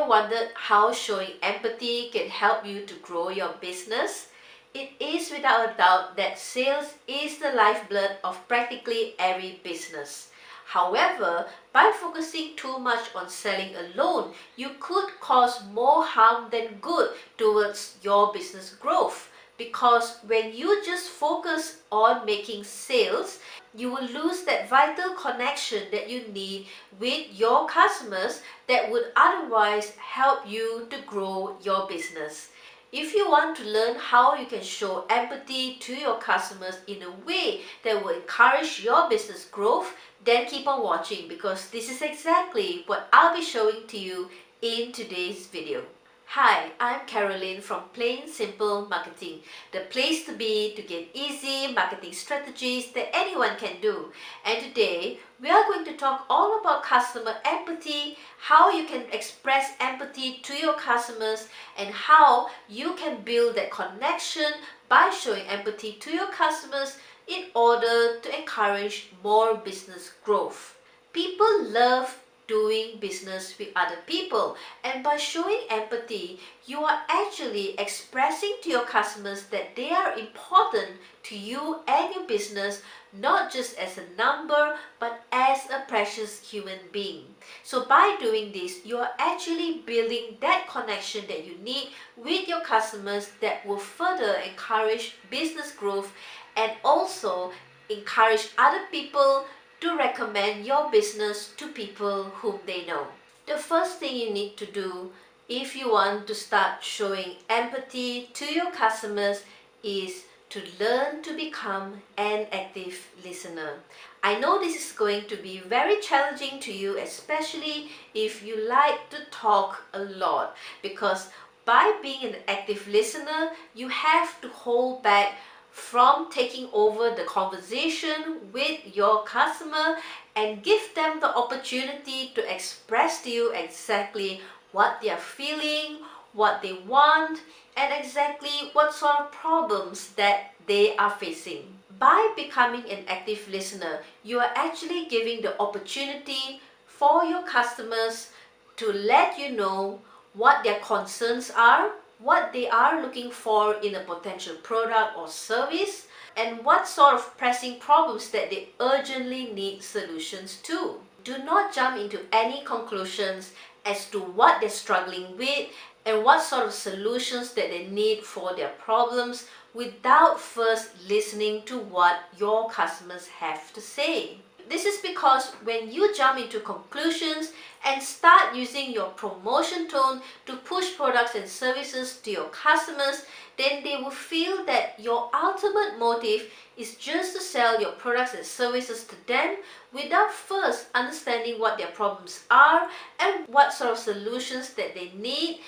ever wondered how showing empathy can help you to grow your business? It is without a doubt that sales is the lifeblood of practically every business. However, by focusing too much on selling alone, you could cause more harm than good towards your business growth. Because when you just focus on making sales, you will lose that vital connection that you need with your customers that would otherwise help you to grow your business. If you want to learn how you can show empathy to your customers in a way that will encourage your business growth, then keep on watching because this is exactly what I'll be showing to you in today's video. Hi, I'm Caroline from Plain Simple Marketing, the place to be to get easy marketing strategies that anyone can do. And today, we are going to talk all about customer empathy, how you can express empathy to your customers, and how you can build that connection by showing empathy to your customers in order to encourage more business growth. People love doing business with other people, and by showing empathy, you are actually expressing to your customers that they are important to you and your business, not just as a number but as a precious human being. So by doing this, you are actually building that connection that you need with your customers that will further encourage business growth and also encourage other people to recommend your business to people whom they know. The first thing you need to do if you want to start showing empathy to your customers is to learn to become an active listener. I know this is going to be very challenging to you, especially if you like to talk a lot, because by being an active listener, you have to hold back from taking over the conversation with your customer and give them the opportunity to express to you exactly what they are feeling, what they want, and exactly what sort of problems that they are facing. By becoming an active listener, you are actually giving the opportunity for your customers to let you know what their concerns are, what they are looking for in a potential product or service, and what sort of pressing problems that they urgently need solutions to. Do not jump into any conclusions as to what they're struggling with and what sort of solutions that they need for their problems without first listening to what your customers have to say. This is because when you jump into conclusions and start using your promotion tone to push products and services to your customers, then they will feel that your ultimate motive is just to sell your products and services to them without first understanding what their problems are and what sort of solutions that they need,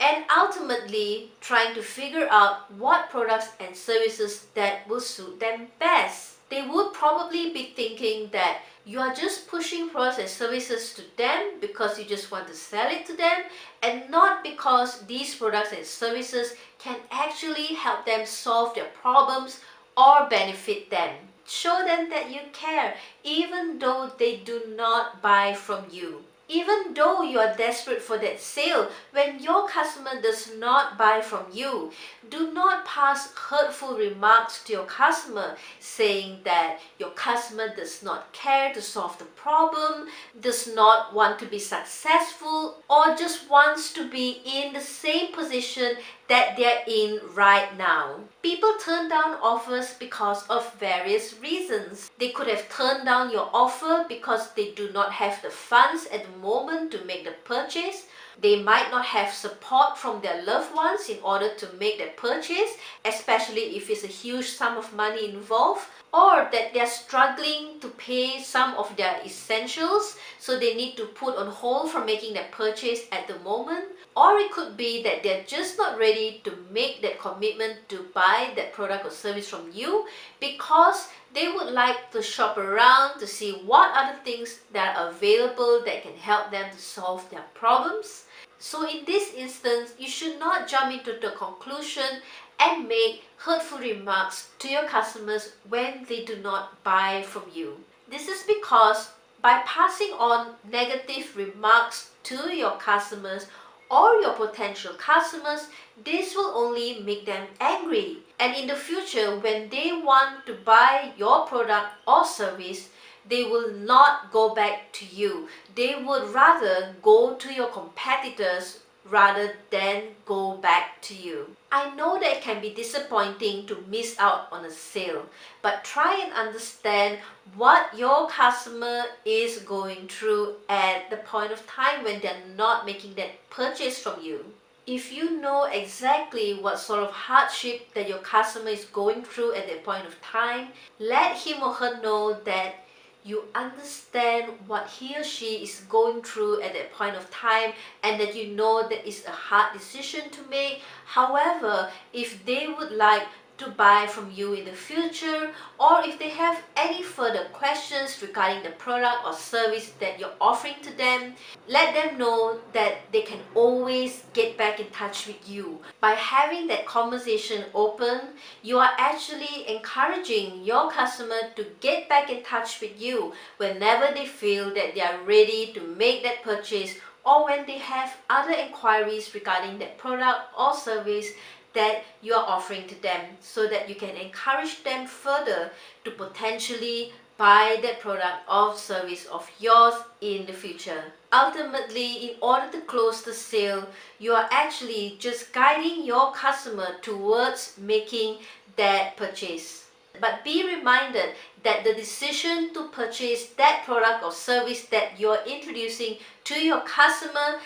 and ultimately trying to figure out what products and services that will suit them best. They would probably be thinking that you are just pushing products and services to them because you just want to sell it to them and not because these products and services can actually help them solve their problems or benefit them. Show them that you care even though they do not buy from you. Even though you are desperate for that sale, when your customer does not buy from you, do not pass hurtful remarks to your customer saying that your customer does not care to solve the problem, does not want to be successful, or just wants to be in the same position that they're in right now. People turn down offers because of various reasons. They could have turned down your offer because they do not have the funds at the moment to make the purchase. They might not have support from their loved ones in order to make that purchase, especially if it's a huge sum of money involved, or that they're struggling to pay some of their essentials, so they need to put on hold from making that purchase at the moment. Or it could be that they're just not ready to make that commitment to buy that product or service from you because they would like to shop around to see what other things that are available that can help them to solve their problems. So in this instance, you should not jump into the conclusion and make hurtful remarks to your customers when they do not buy from you. This is because by passing on negative remarks to your customers, or your potential customers, this will only make them angry. And in the future, when they want to buy your product or service, they will not go back to you. They would rather go to your competitors rather than go back to you. I know that it can be disappointing to miss out on a sale, but try and understand what your customer is going through at the point of time when they're not making that purchase from you. If you know exactly what sort of hardship that your customer is going through at that point of time, let him or her know that you understand what he or she is going through at that point of time, and that you know that it's a hard decision to make. However, if they would like to buy from you in the future, or if they have any further questions regarding the product or service that you're offering to them, let them know that they can always get back in touch with you. By having that conversation open, you are actually encouraging your customer to get back in touch with you whenever they feel that they are ready to make that purchase, or when they have other inquiries regarding that product or service that you are offering to them, so that you can encourage them further to potentially buy that product or service of yours in the future. Ultimately, in order to close the sale, you are actually just guiding your customer towards making that purchase. But be reminded that the decision to purchase that product or service that you're introducing to your customer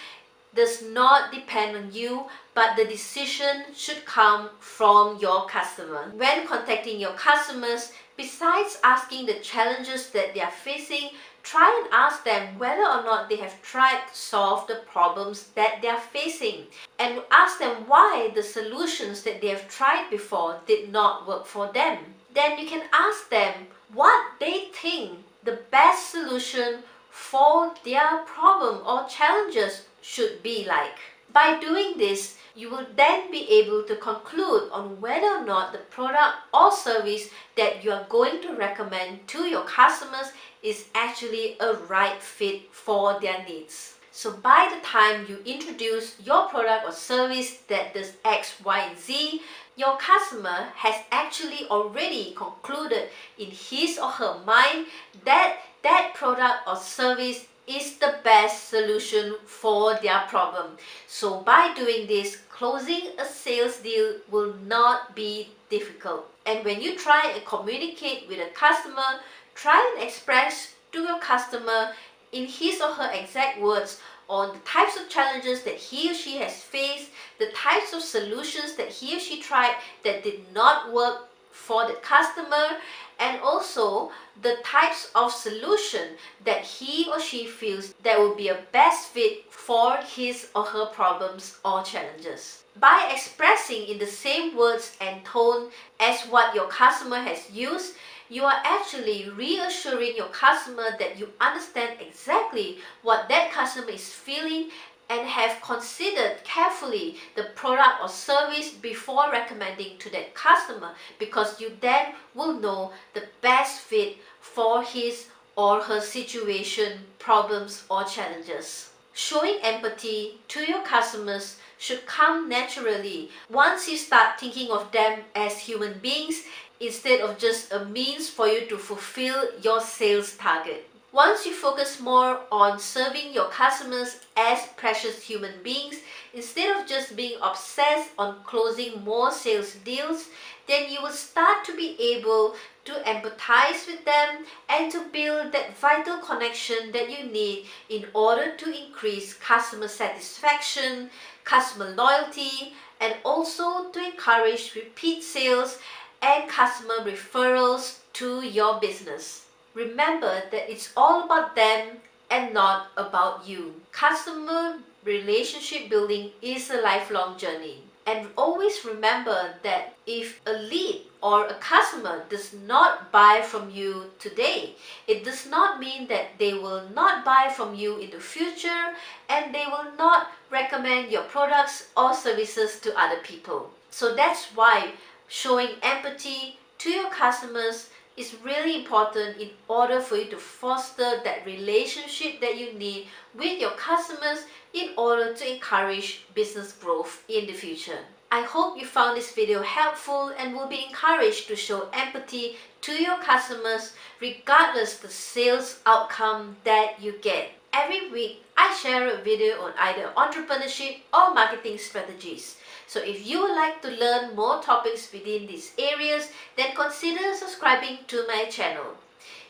does not depend on you, but the decision should come from your customer. When contacting your customers, besides asking the challenges that they are facing, try and ask them whether or not they have tried to solve the problems that they are facing, and ask them why the solutions that they have tried before did not work for them. Then you can ask them what they think the best solution for their problem or challenges should be like. By doing this, you will then be able to conclude on whether or not the product or service that you are going to recommend to your customers is actually a right fit for their needs. So by the time you introduce your product or service that does X, Y, and Z, your customer has actually already concluded in his or her mind that that product or service is the best solution for their problem. So by doing this, closing a sales deal will not be difficult. And when you try and communicate with a customer, try and express to your customer in his or her exact words on the types of challenges that he or she has faced, the types of solutions that he or she tried that did not work for the customer, and also the types of solution that he or she feels that will be a best fit for his or her problems or challenges. By expressing in the same words and tone as what your customer has used, you are actually reassuring your customer that you understand exactly what that customer is feeling and have considered carefully the product or service before recommending to that customer, because you then will know the best fit for his or her situation, problems, or challenges. Showing empathy to your customers should come naturally once you start thinking of them as human beings instead of just a means for you to fulfill your sales target. Once you focus more on serving your customers as precious human beings instead of just being obsessed on closing more sales deals, then you will start to be able to empathize with them and to build that vital connection that you need in order to increase customer satisfaction, customer loyalty, and also to encourage repeat sales and customer referrals to your business. Remember that it's all about them and not about you. Customer relationship building is a lifelong journey. And always remember that if a lead or a customer does not buy from you today, it does not mean that they will not buy from you in the future and they will not recommend your products or services to other people. So that's why showing empathy to your customers, is really important in order for you to foster that relationship that you need with your customers in order to encourage business growth in the future. I hope you found this video helpful and will be encouraged to show empathy to your customers regardless the sales outcome that you get. Every week, I share a video on either entrepreneurship or marketing strategies. So if you would like to learn more topics within these areas, then consider subscribing to my channel.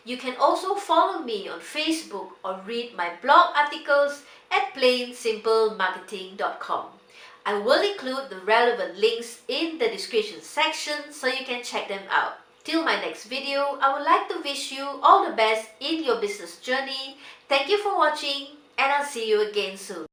You can also follow me on Facebook or read my blog articles at plainsimplemarketing.com. I will include the relevant links in the description section so you can check them out. Till my next video, I would like to wish you all the best in your business journey. Thank you for watching, and I'll see you again soon.